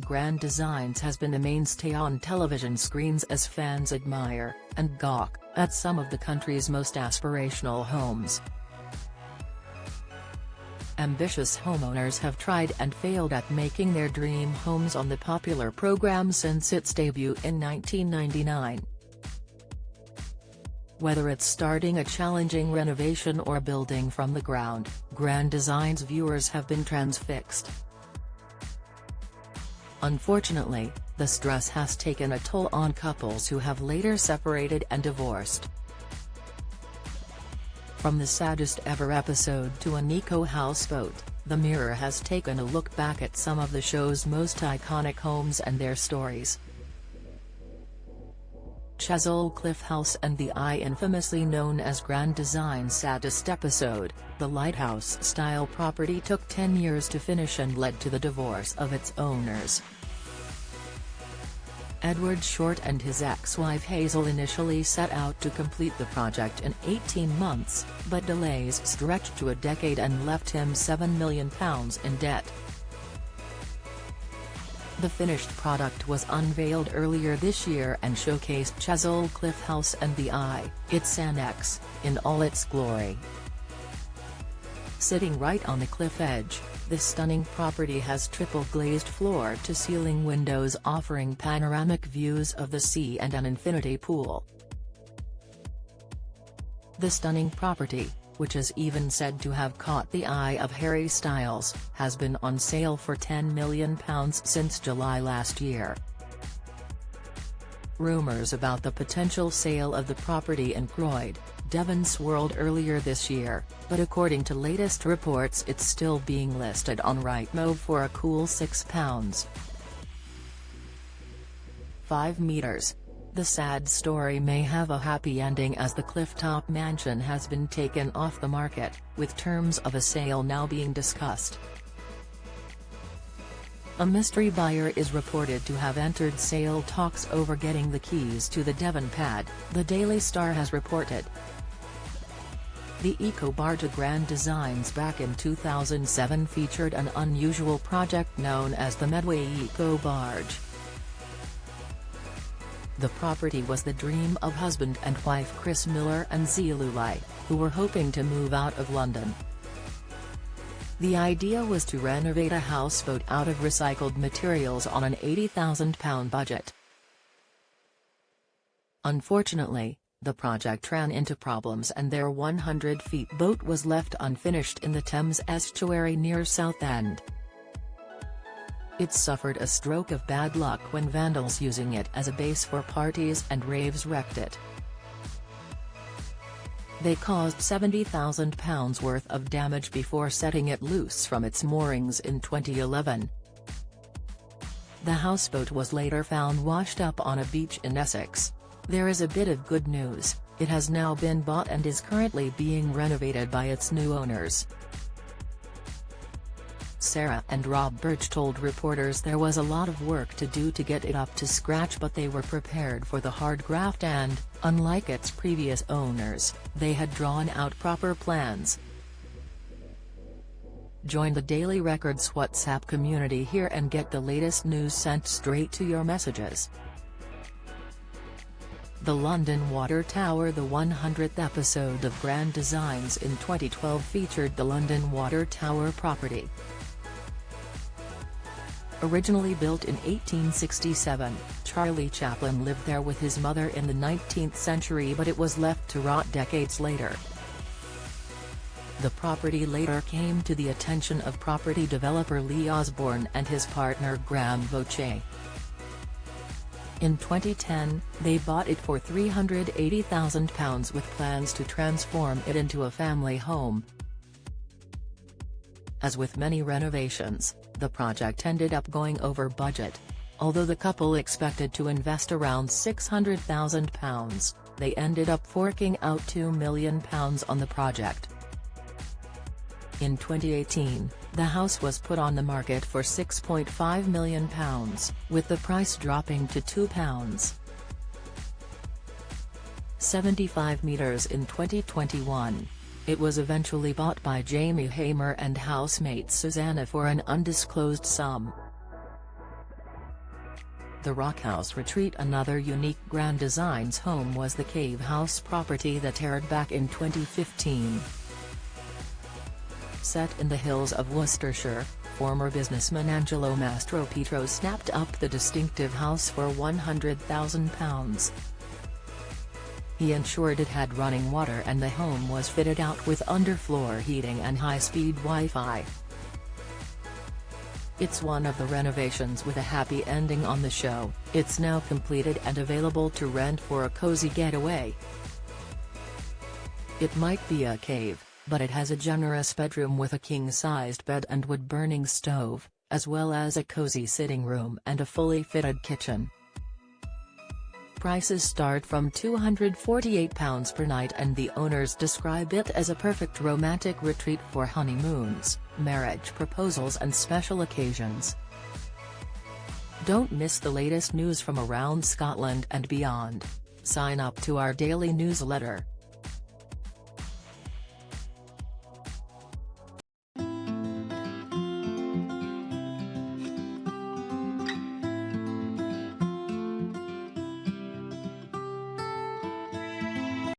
Grand Designs has been a mainstay on television screens as fans admire and gawk at some of the country's most aspirational homes. Ambitious homeowners have tried and failed at making their dream homes on the popular program since its debut in 1999. Whether it's starting a challenging renovation or building from the ground, Grand Designs viewers have been transfixed. Unfortunately, the stress has taken a toll on couples who have later separated and divorced. From the saddest ever episode to an eco-houseboat, The Mirror has taken a look back at some of the show's most iconic homes and their stories. Chesil Cliff House and the infamously known as Grand Design's saddest episode, the lighthouse-style property took 10 years to finish and led to the divorce of its owners. Edward Short and his ex-wife Hazel initially set out to complete the project in 18 months, but delays stretched to a decade and left him £7 million in debt. The finished product was unveiled earlier this year and showcased Chesil Cliff House and its annex, in all its glory. Sitting right on the cliff edge, this stunning property has triple-glazed floor-to-ceiling windows offering panoramic views of the sea and an infinity pool. The stunning property, which is even said to have caught the eye of Harry Styles, has been on sale for £10 million since July last year. Rumours about the potential sale of the property in Croyd, Devon swirled earlier this year, but according to latest reports it's still being listed on Rightmove for a cool £6.5 million. The sad story may have a happy ending as the clifftop mansion has been taken off the market, with terms of a sale now being discussed. A mystery buyer is reported to have entered sale talks over getting the keys to the Devon pad, the Daily Star has reported. The eco-barge Grand Designs back in 2007 featured an unusual project known as the Medway Eco Barge. The property was the dream of husband and wife Chris Miller and Zilulai, who were hoping to move out of London. The idea was to renovate a houseboat out of recycled materials on an £80,000 budget. Unfortunately, the project ran into problems and their 100-feet boat was left unfinished in the Thames estuary near Southend. It suffered a stroke of bad luck when vandals using it as a base for parties and raves wrecked it. They caused £70,000 worth of damage before setting it loose from its moorings in 2011. The houseboat was later found washed up on a beach in Essex. There is a bit of good news, it has now been bought and is currently being renovated by its new owners. Sarah and Rob Birch told reporters there was a lot of work to do to get it up to scratch, but they were prepared for the hard graft and, unlike its previous owners, they had drawn out proper plans. Join the Daily Record's WhatsApp community here and get the latest news sent straight to your messages. The London Water Tower. The 100th episode of Grand Designs in 2012 featured the London Water Tower property. Originally built in 1867, Charlie Chaplin lived there with his mother in the 19th century, but it was left to rot decades later. The property later came to the attention of property developer Lee Osborne and his partner Graham Voce. In 2010, they bought it for £380,000 with plans to transform it into a family home. As with many renovations, the project ended up going over budget. Although the couple expected to invest around £600,000, they ended up forking out £2 million on the project. In 2018, the house was put on the market for £6.5 million, with the price dropping to £2.75 million in 2021. It was eventually bought by Jamie Hamer and housemate Susanna for an undisclosed sum. The Rock House Retreat. Another unique Grand Designs home was the Cave House property that aired back in 2015. Set in the hills of Worcestershire, former businessman Angelo Mastropietro snapped up the distinctive house for £100,000. He ensured it had running water and the home was fitted out with underfloor heating and high-speed Wi-Fi. It's one of the renovations with a happy ending on the show. It's now completed and available to rent for a cozy getaway. It might be a cave, but it has a generous bedroom with a king-sized bed and wood-burning stove, as well as a cozy sitting room and a fully fitted kitchen. Prices start from £248 per night and the owners describe it as a perfect romantic retreat for honeymoons, marriage proposals and special occasions. Don't miss the latest news from around Scotland and beyond. Sign up to our daily newsletter.